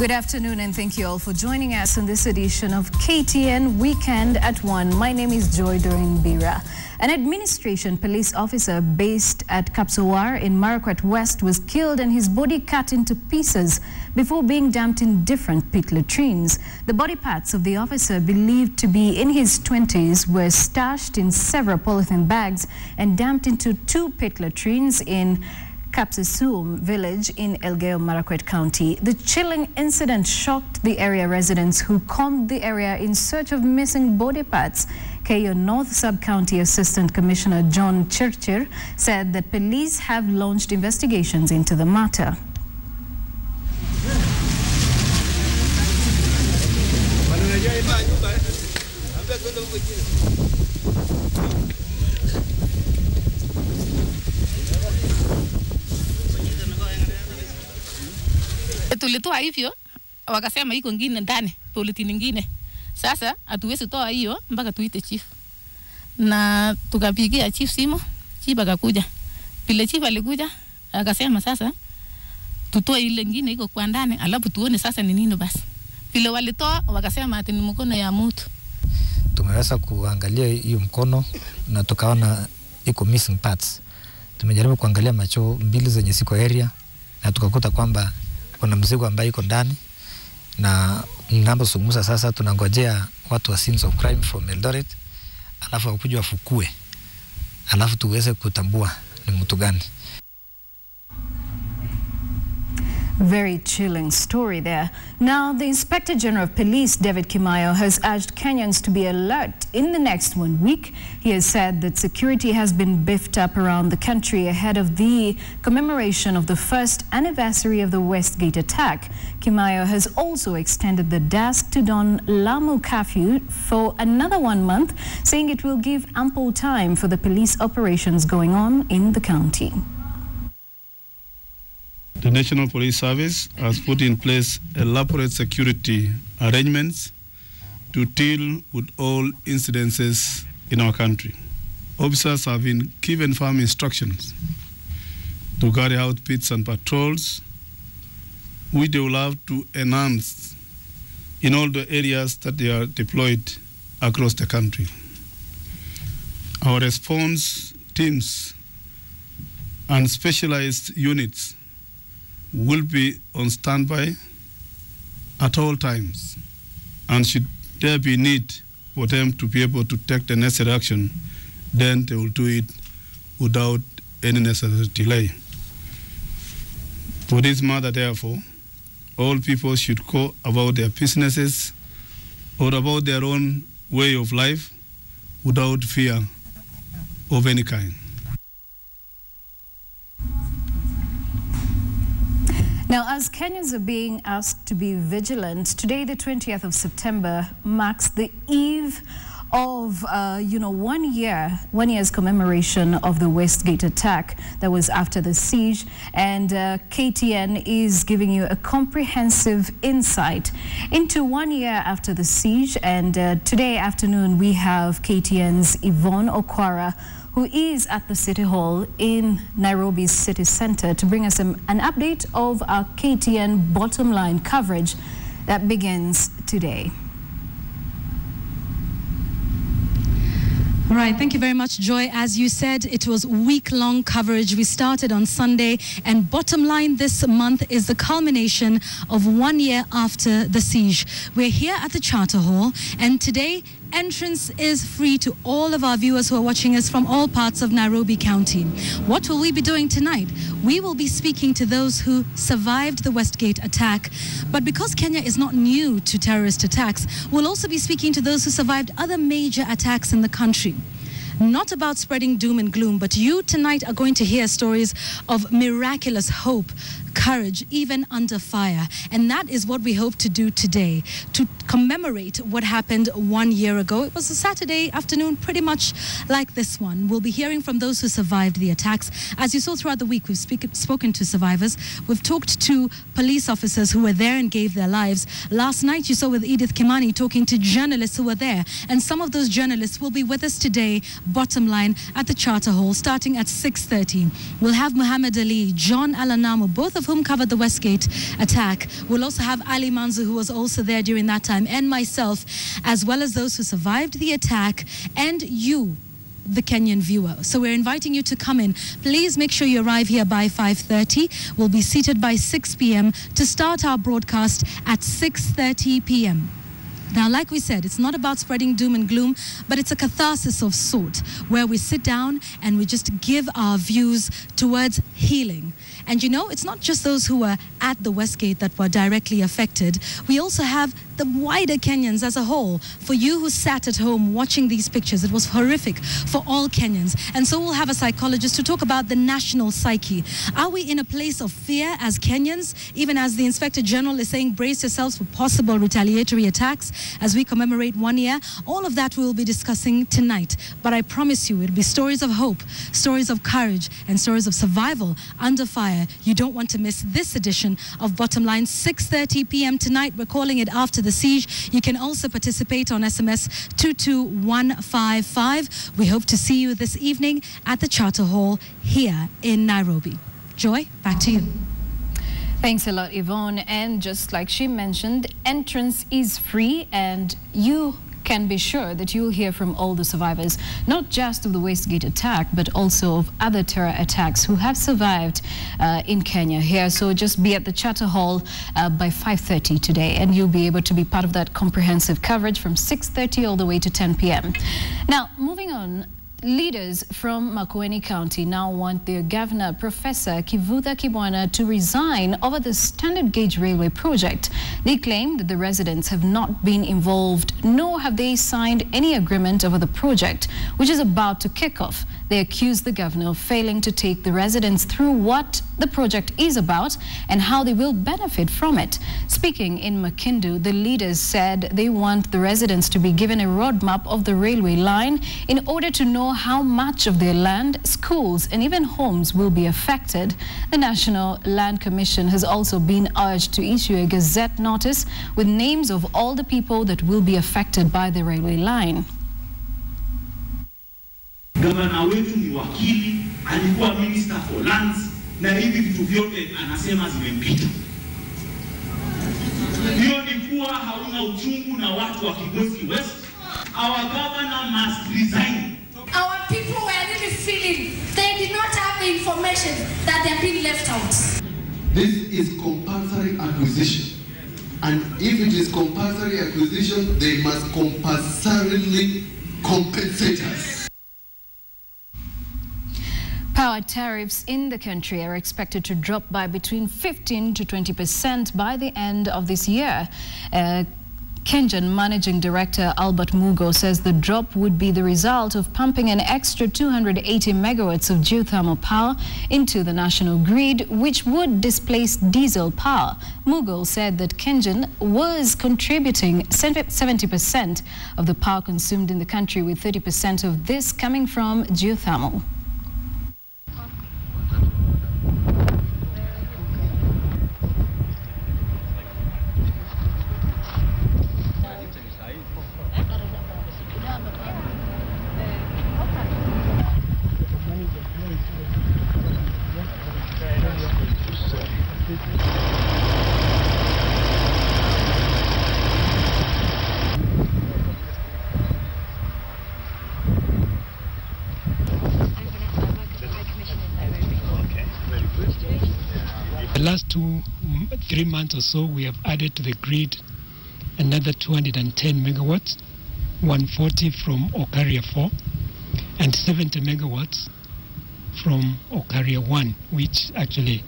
Good afternoon and thank you all for joining us on this edition of KTN Weekend at One. My name is Joy Bira. An administration police officer based at Kapsowar in Marakwet West was killed and his body cut into pieces before being dumped in different pit latrines. The body parts of the officer, believed to be in his 20s, were stashed in several polythene bags and dumped into 2 pit latrines in Kapsisum village in Elgeyo Marakwet County. The chilling incident shocked the area residents who combed the area in search of missing body parts. KTN North Sub-County Assistant Commissioner John Chirchir said that police have launched investigations into the matter. Tulitoa hivyo wakasema iko ngine ndani politi nyingine. Sasa hatuwezi toa hiyo mpaka tuite chief. Na tukapigia chief simu, chief akakuja. Pile chief alikuja akasema sasa tutoe ile ngine iko kwa ndani alafu tuone sasa ni nini basi. Pile walitoa wakasema ati ni mkono ya mtu. Tumeweza kuangalia hiyo mkono na tukaona iko missing parts. Tumejaribu kuangalia macho mbili zenye siko area na tukakuta kwamba kuna mzigo ambayo iko ndani, na ninapozungumza sasa tunangojea watu wa scenes of crime from Eldoret alafu wakuje wafukue alafu tuweze kutambua ni mtu gani. Very chilling story there. Now, the Inspector General of Police, David Kimaiyo, has urged Kenyans to be alert in the next 1 week. He has said that security has been beefed up around the country ahead of the commemoration of the first anniversary of the Westgate attack. Kimaiyo has also extended the dusk to dawn Lamu curfew for another 1 month, saying it will give ample time for the police operations going on in the county. The National Police Service has put in place elaborate security arrangements to deal with all incidences in our country. Officers have been given firm instructions to carry out pits and patrols, which they will have to enhance in all the areas that they are deployed across the country. Our response teams and specialized units will be on standby at all times, and should there be need for them to be able to take the necessary action, then they will do it without any necessary delay. For this matter, therefore, all people should go about their businesses or about their own way of life without fear of any kind. Now, as Kenyans are being asked to be vigilant, today, the 20th of September, marks the eve of, 1 year's commemoration of the Westgate attack that was after the siege. And KTN is giving you a comprehensive insight into 1 year after the siege. And today afternoon, we have KTN's Yvonne Okwara, who is at the City Hall in Nairobi's city center, to bring us an update of our KTN bottom line coverage that begins today. All right, thank you very much, Joy. As you said, it was week-long coverage. We started on Sunday, and bottom line this month is the culmination of 1 year after the siege. We're here at the Charter Hall, and today entrance is free to all of our viewers who are watching us from all parts of Nairobi County. What will we be doing tonight? We will be speaking to those who survived the Westgate attack. But because Kenya is not new to terrorist attacks, we'll also be speaking to those who survived other major attacks in the country. Not about spreading doom and gloom, but you tonight are going to hear stories of miraculous hope, courage, even under fire. And that is what we hope to do today, to commemorate what happened 1 year ago. It was a Saturday afternoon, pretty much like this one. We'll be hearing from those who survived the attacks. As you saw throughout the week, we've spoken to survivors. We've talked to police officers who were there and gave their lives. Last night, you saw with Edith Kimani talking to journalists who were there. And some of those journalists will be with us today Bottom Line at the Charter Hall starting at 6:30. We'll have Muhammad Ali, John Alanamo, both of whom covered the Westgate attack. We'll also have Ali Manzu, who was also there during that time, and myself, as well as those who survived the attack, and you, the Kenyan viewer. So we're inviting you to come in. Please make sure you arrive here by 5:30. We'll be seated by 6 p.m. to start our broadcast at 6:30 p.m. Now, like we said, it's not about spreading doom and gloom, but it's a catharsis of sort, where we sit down and we just give our views towards healing. And you know, it's not just those who were at the Westgate that were directly affected. We also have the wider Kenyans as a whole. For you who sat at home watching these pictures, it was horrific for all Kenyans. And so we'll have a psychologist to talk about the national psyche. Are we in a place of fear as Kenyans? Even as the Inspector General is saying, brace yourselves for possible retaliatory attacks as we commemorate 1 year. All of that we'll be discussing tonight. But I promise you, it'll be stories of hope, stories of courage, and stories of survival under fire. You don't want to miss this edition of Bottom Line, 6:30 p.m. tonight. We're calling it After the Siege. You can also participate on SMS 22155. We hope to see you this evening at the Charter Hall here in Nairobi. Joy, back to you. Thanks a lot, Yvonne. And just like she mentioned, entrance is free, and you can be sure that you'll hear from all the survivors, not just of the Westgate attack, but also of other terror attacks who have survived in Kenya here. So just be at the Charter Hall by 5:30 today, and you'll be able to be part of that comprehensive coverage from 6:30 all the way to 10 p.m. Now, moving on. Leaders from Makueni County now want their governor, Professor Kivutha Kibwana, to resign over the standard gauge railway project. They claim that the residents have not been involved, nor have they signed any agreement over the project, which is about to kick off. They accuse the governor of failing to take the residents through what the project is about and how they will benefit from it. Speaking in Makindu, the leaders said they want the residents to be given a roadmap of the railway line in order to know how much of their land, schools, and even homes will be affected. The National Land Commission has also been urged to issue a gazette notice with names of all the people that will be affected by the railway line. Gavana wetu ni wakili, alikuwa minister for lands, na hivi vitu vyote anasema zimempita. Hiyo ni kuwa hauna uchungu na watu wa Kigosii West. Our governor must resign. Our people were really feeling they did not have the information that they have been left out. This is compulsory acquisition. And if it is compulsory acquisition, they must compulsorily compensate us. Power tariffs in the country are expected to drop by between 15 to 20% by the end of this year. Kenyan Managing Director Albert Mugo says the drop would be the result of pumping an extra 280 megawatts of geothermal power into the national grid, which would displace diesel power. Mugo said that Kenyan was contributing 70% of the power consumed in the country, with 30% of this coming from geothermal. The last 3 months or so, we have added to the grid another 210 megawatts, 140 from Okaria 4, and 70 megawatts from Okaria 1, which actually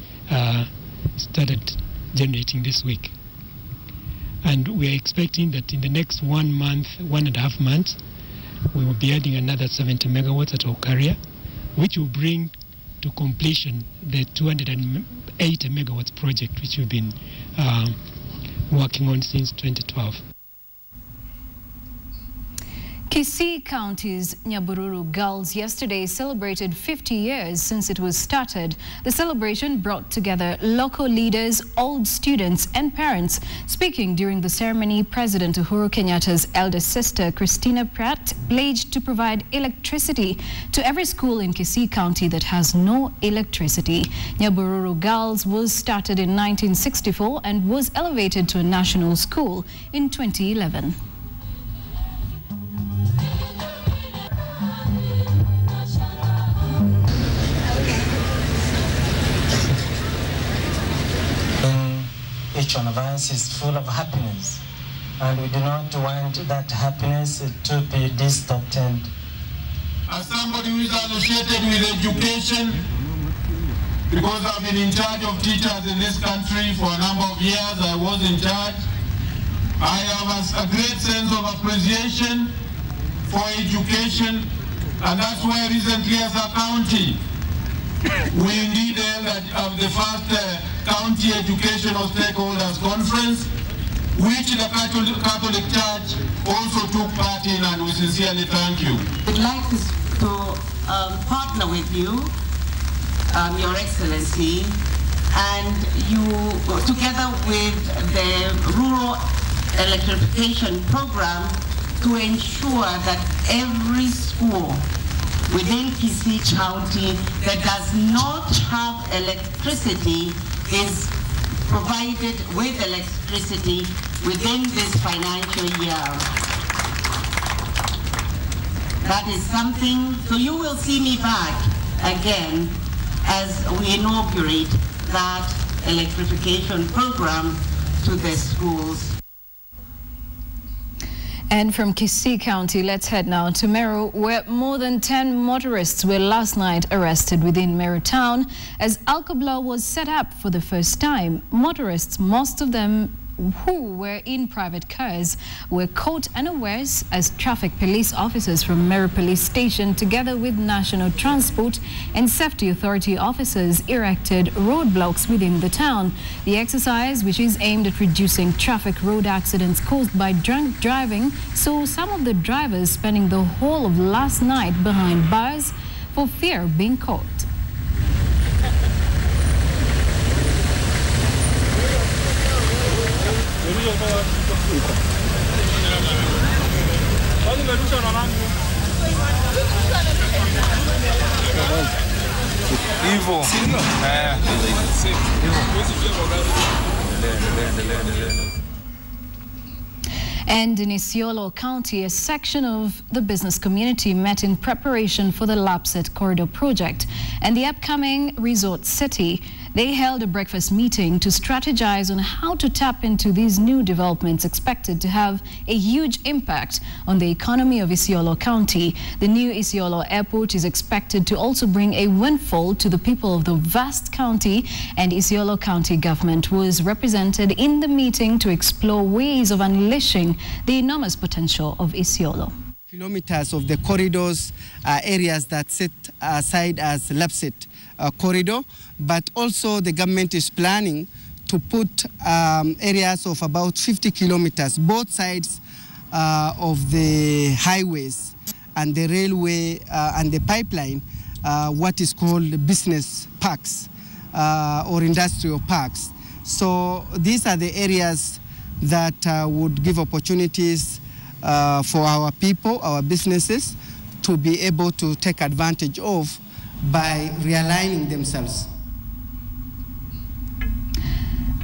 started generating this week. And we are expecting that in the next 1 month, 1.5 months, we will be adding another 70 megawatts at Okaria, which will bring to completion the 280 megawatts project, which we've been working on since 2012. Kisii County's Nyabururu Girls yesterday celebrated 50 years since it was started. The celebration brought together local leaders, old students and parents. Speaking during the ceremony, President Uhuru Kenyatta's elder sister, Christina Pratt, pledged to provide electricity to every school in Kisii County that has no electricity. Nyabururu Girls was started in 1964 and was elevated to a national school in 2011. Each one of us is full of happiness, and we do not want that happiness to be distorted. As somebody who is associated with education, because I've been in charge of teachers in this country for a number of years, I was in charge. I have a great sense of appreciation for education, and that's why recently as a county, we indeed held the first county educational stakeholders conference, which the Catholic Church also took part in, and we sincerely thank you. We'd like to partner with you, Your Excellency, and you, together with the rural electrification program, to ensure that every school within Kisii County that does not have electricity is provided with electricity within this financial year. That is something, so you will see me back again as we inaugurate that electrification program to the schools. And from Kisii County, let's head now to Meru, where more than 10 motorists were last night arrested within Meru town as alcohol was set up for the first time. Motorists, most of them who were in private cars, were caught unawares as traffic police officers from Meru Police Station, together with National Transport and Safety Authority officers, erected roadblocks within the town. The exercise, which is aimed at reducing traffic road accidents caused by drunk driving, saw some of the drivers spending the whole of last night behind bars for fear of being caught. And in Isiolo County, a section of the business community met in preparation for the lapsset corridor project and the upcoming resort city. They held a breakfast meeting to strategize on how to tap into these new developments expected to have a huge impact on the economy of Isiolo County. The new Isiolo airport is expected to also bring a windfall to the people of the vast county, and Isiolo County government was represented in the meeting to explore ways of unleashing the enormous potential of Isiolo. Kilometers of the corridors areas that set aside as lapsset corridor, but also the government is planning to put areas of about 50 kilometers, both sides of the highways and the railway and the pipeline, what is called business parks or industrial parks. So these are the areas that would give opportunities for our people, our businesses, to be able to take advantage of by realigning themselves.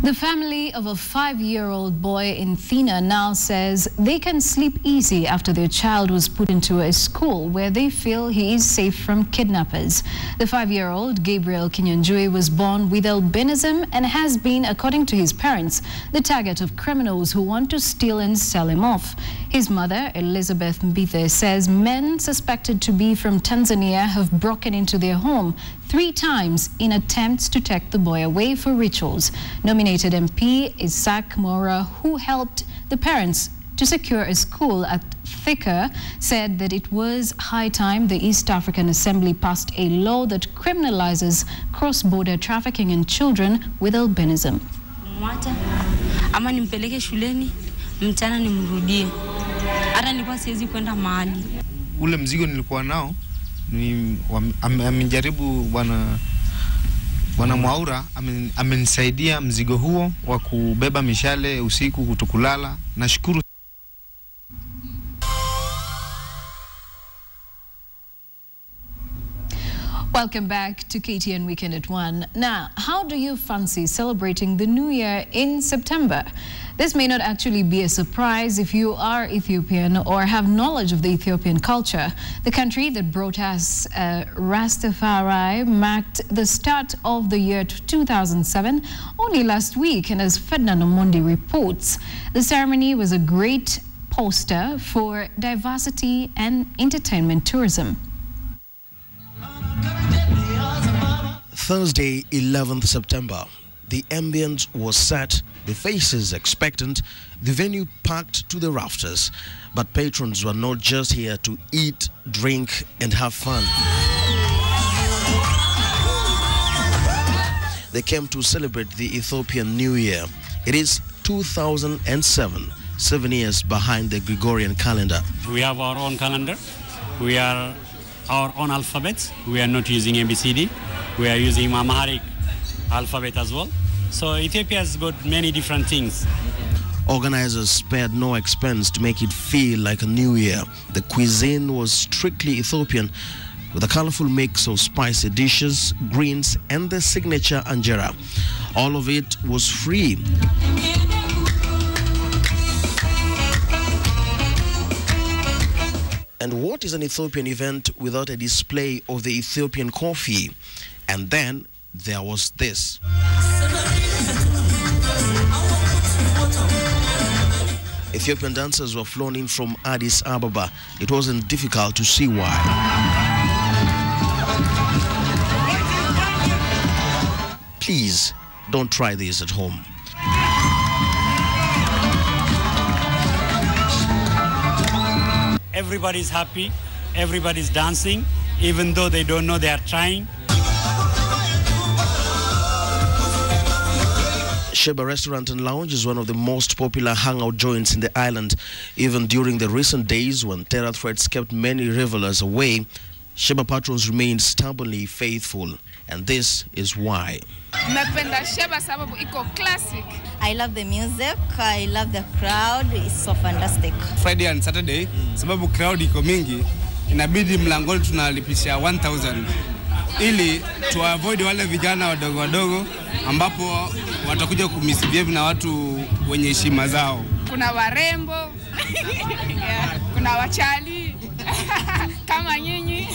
The family of a 5-year-old boy in Thina now says they can sleep easy after their child was put into a school where they feel he is safe from kidnappers. The 5-year-old Gabriel Kinyanjui was born with albinism and has been, according to his parents, the target of criminals who want to steal and sell him off. His mother, Elizabeth Mbithe, says men suspected to be from Tanzania have broken into their home 3 times in attempts to take the boy away for rituals. Nominated MP Isaac Mora, who helped the parents to secure a school at Thika, said that it was high time the East African Assembly passed a law that criminalizes cross-border trafficking in children with albinism. Ama nimpeleke shuleni, mchana nimrudie. Hata nilikuwa siwezi kwenda mahali. Ule mzigo nilikuwa nao ni amejaribu bwana Mwaura amenisaidia mzigo huo wa kubeba mishale usiku kutokulala. Nashukuru. Welcome back to KTN Weekend at One. Now, how do you fancy celebrating the New Year in September? This may not actually be a surprise if you are Ethiopian or have knowledge of the Ethiopian culture. The country that brought us Rastafari marked the start of the year 2007 only last week, and as Ferdinand Omondi reports, the ceremony was a great poster for diversity and entertainment tourism. Thursday, 11th September. The ambience was set, the faces expectant, the venue packed to the rafters. But patrons were not just here to eat, drink, and have fun. They came to celebrate the Ethiopian New Year. It is 2007, 7 years behind the Gregorian calendar. We have our own calendar. We are our own alphabets. We are not using ABCD. We are using Amharic alphabet as well. So Ethiopia has got many different things. Organizers spared no expense to make it feel like a new year. The cuisine was strictly Ethiopian, with a colorful mix of spicy dishes, greens, and the signature anjera. All of it was free. And what is an Ethiopian event without a display of the Ethiopian coffee? And then there was this. Ethiopian dancers were flown in from Addis Ababa. It wasn't difficult to see why. Please don't try this at home. Everybody's happy, everybody's dancing, even though they don't know they are trying. Sheba Restaurant and Lounge is one of the most popular hangout joints in the island. Even during the recent days when terror threats kept many revelers away, Sheba patrons remained stubbornly faithful. And this is why. I love the music, I love the crowd, it's so fantastic. Friday and Saturday, sababu crowd iko mingi, inabidi mlangoni tunalipisha 1,000 ili to avoid wale vijana wadogo wadogo ambapo watakuja kumisbehave na watu wenye heshima zao. Kuna warembo, kuna wachali kama nyinyi.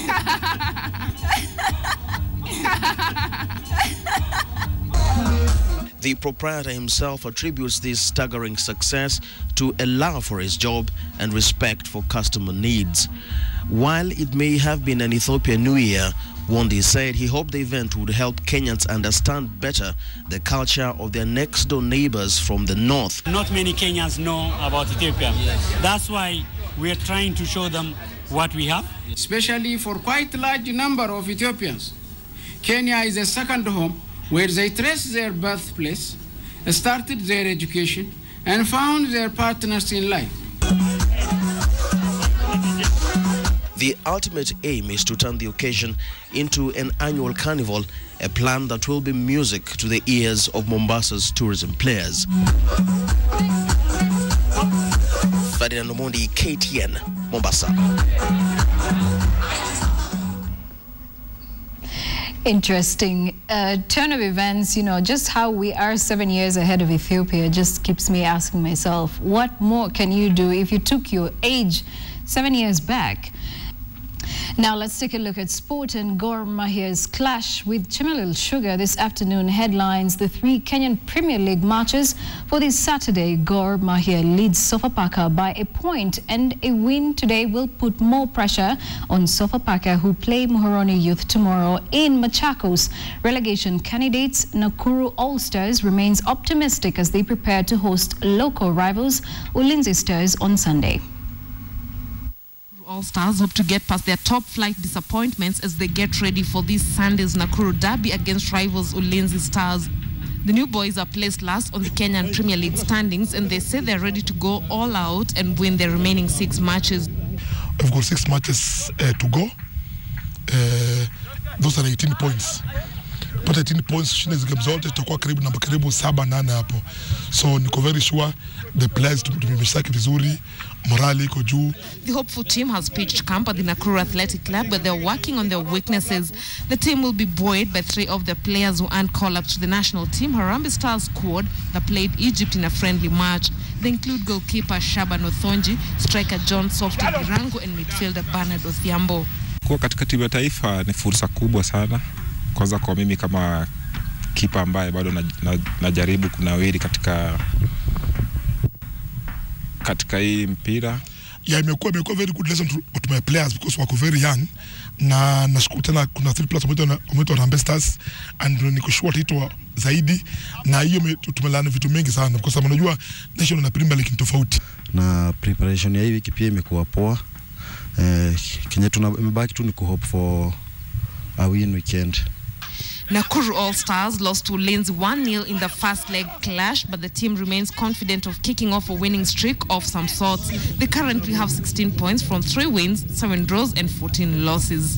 The proprietor himself attributes this staggering success to a love for his job and respect for customer needs. While it may have been an Ethiopian New Year, Wondi said he hoped the event would help Kenyans understand better the culture of their next-door neighbors from the north. Not many Kenyans know about Ethiopia. That's why we are trying to show them what we have. Especially for quite a large number of Ethiopians, Kenya is a second home where they trace their birthplace, started their education, and found their partners in life. The ultimate aim is to turn the occasion into an annual carnival, a plan that will be music to the ears of Mombasa's tourism players. Ferdinand Omondi, KTN, Mombasa. Interesting turn of events, you know, just how we are 7 years ahead of Ethiopia just keeps me asking myself, what more can you do if you took your age 7 years back? Now let's take a look at sport, and Gor Mahia's clash with Chemelil Sugar this afternoon headlines the 3 Kenyan Premier League matches for this Saturday. Gor Mahia leads Sofapaka by a point, and a win today will put more pressure on Sofapaka, who play Muhoroni Youth tomorrow in Machakos. Relegation candidates Nakuru All-Stars remains optimistic as they prepare to host local rivals Ulinzi Stars on Sunday. All-Stars hope to get past their top-flight disappointments as they get ready for this Sunday's Nakuru derby against rivals Ulinzi Stars. The new boys are placed last on the Kenyan Premier League standings, and they say they're ready to go all out and win their remaining 6 matches. We've got 6 matches to go. Those are 18 points. But 18 points, shine zige zote tutakuwa karibu namba karibu 7-8 hapo. So niko very sure the players tumemeshaki vizuri, morale iko juu. The hopeful team has pitched camp at the Nakuru Athletic Club, where they're working on their weaknesses. The team will be buoyed by 3 of the players who earned call-up to the national team Harambee Stars squad that played Egypt in a friendly match. They include goalkeeper Shaban Othonji, striker John Softy Girango, and midfielder Bernard Othiambo. Kuwa katika timu ya taifa ni fursa kubwa sana. Kwanza kwa mimi kama kipa ambaye bado najaribu kunawiri katika hii mpira. Yeah, imekuwa very good lesson to my players because wako very young. Na nashukuru tena kuna 3 players wameitwa Harambee Stars and niko sure hito zaidi, na hiyo tumelana vitu mengi sana kwa sababu unajua national na Premier League ni tofauti. Na preparation ya hii wiki pia imekuwa poa. Kenya tumebaki tu ni hope for a win weekend. Nakuru All Stars lost to Linz 1-0 in the first leg clash, but the team remains confident of kicking off a winning streak of some sorts. They currently have 16 points from 3 wins, 7 draws and 14 losses.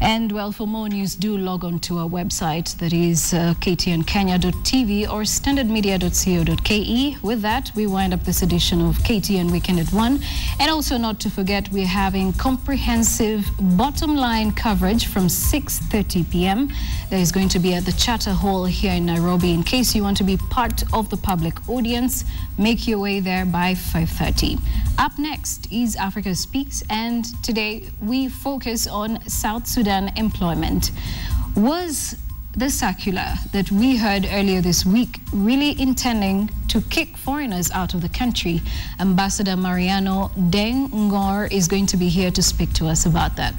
And well, for more news, do log on to our website, that is ktnkenya.tv or standardmedia.co.ke. With that, we wind up this edition of KTN Weekend at One. And also not to forget, we're having comprehensive bottom line coverage from 6:30 p.m. That is going to be at the Charter Hall here in Nairobi. In case you want to be part of the public audience, make your way there by 5:30. Up next is Africa Speaks, and today we focus on South Sudan employment. Was the circular that we heard earlier this week really intending to kick foreigners out of the country? Ambassador Mariano Deng Ngor is going to be here to speak to us about that.